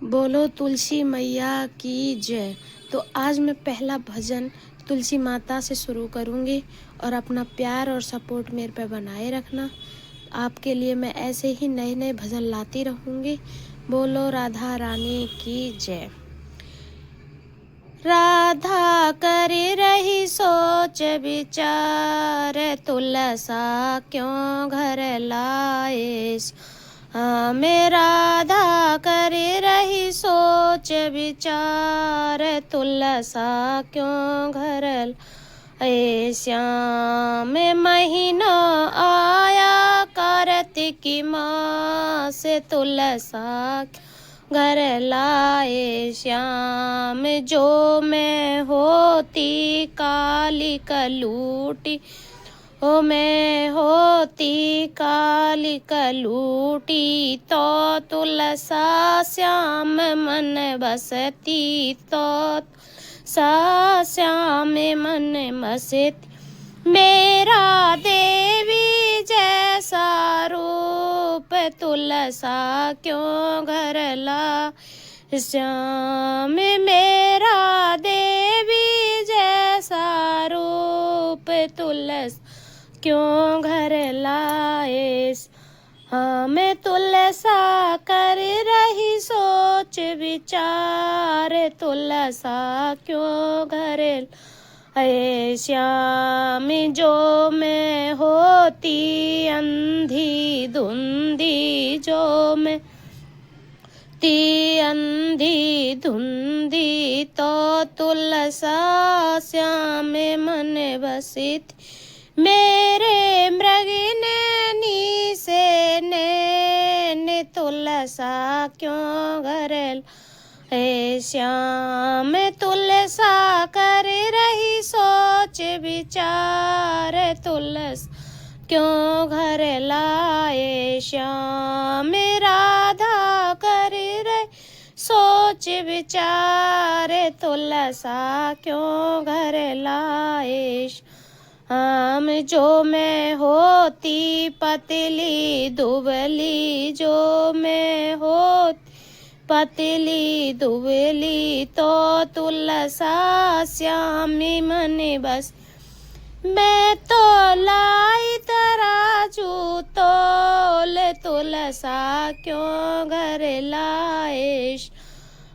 बोलो तुलसी मैया की जय। तो आज मैं पहला भजन तुलसी माता से शुरू करूँगी और अपना प्यार और सपोर्ट मेरे पे बनाए रखना। आपके लिए मैं ऐसे ही नए नए भजन लाती रहूँगी। बोलो राधा रानी की जय। राधा करे रही सोच विचार, तुलसा क्यों घर लाएस। हमें राधा करे रही सोच विचार, तुलसा क्यों घर लाए। श्याम महीना आया कार्तिक मास, तुलसा घर लाए। श्याम जो मैं होती काली कलूटी, ओ मैं होती काली कलूटी, तो तुलसा श्याम मन बसती, तो सा श्याम मन बसती। मेरा देवी जैसा रूप, तुलसा क्यों घर ला। श्याम मेरा देवी जैसा रूप, तुलसा क्यों घर लाए। हमें तुलसा कर रही सोच विचार, तुलसा क्यों घर लाए। श्याम जो मैं होती अंधी धुंधी, जो मैं ती अंधी धुंधी, तो तुलसा श्याम मन बसित। मेरे मृगनैनी से नैन, तुलसा क्यों घर लाए। श्याम तुलसा कर रही सोच विचार, तुलसा क्यों घर लाए। श्याम राधा कर रही सोच विचार, तुलसा क्यों घर लाए। हम जो मैं होती पतली दुबली, जो मैं होती पतली दुबली, तो तुलसा श्यामी मन बस। मैं तो लाई तराजू तोल, तुलसा क्यों घर लाए।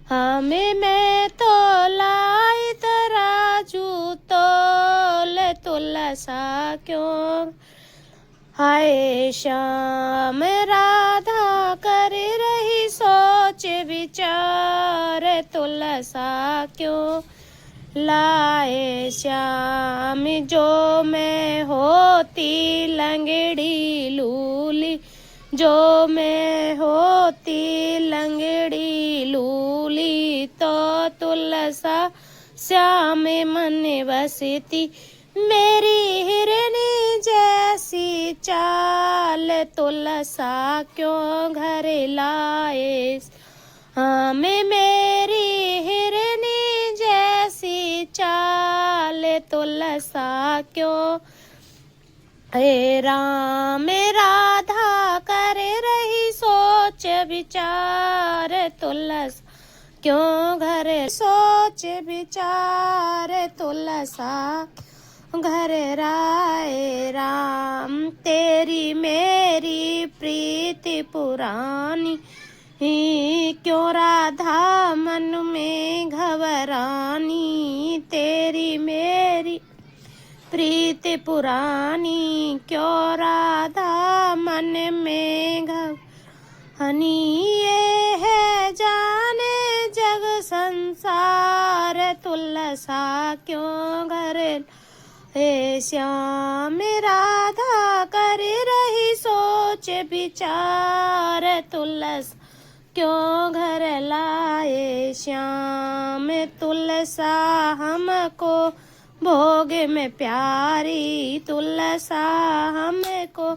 हमें मैं तो लाई तराजू तोल, तुलसा क्यों। हाय श्याम राधा कर रही सोच विचार, तुलसा क्यों लाए। श्याम जो मैं होती लंगड़ी लूली, जो मैं होती लंगड़ी लूली, तो तुलसा श्याम मन बसती। मेरी हिरनी जैसी चाल, तुलसा क्यों घर लाए। हमें मेरी हिरनी जैसी चाल, तुलसा क्यों। हे राम राधा कर रही सोच विचार, तुलसा क्यों घर सोच विचार, तुलसा घर राय। राम तेरी मेरी प्रीति पुरानी, क्यों राधा मन में घबरानी। तेरी मेरी प्रीति पुरानी, क्यों राधा मन में घबरानी। ये है जाने जग संसार, तुलसा क्यों घर लाए। श्याम राधा कर रही सोच विचार, तुलसा क्यों घर लाए। श्याम तुलसा हमको भोग में प्यारी, तुलसा हमको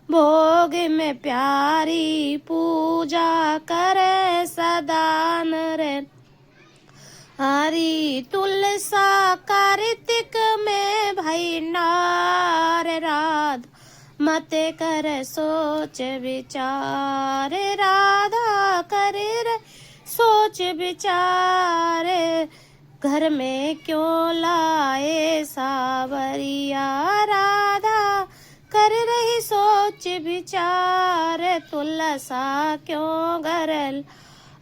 भोग में प्यारी। पूजा करे सदा नर हरी, तुलसा कार्तिक में भई नार। राधा मत कर सोच विचार, राधा कर सो सोच विचार, घर में क्यों लाए सावरिया राधा, कर रही सोच विचार, तुलसा क्यों घर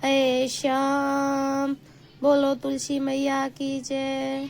ए श्याम। बोलो तुलसी मैया की जय।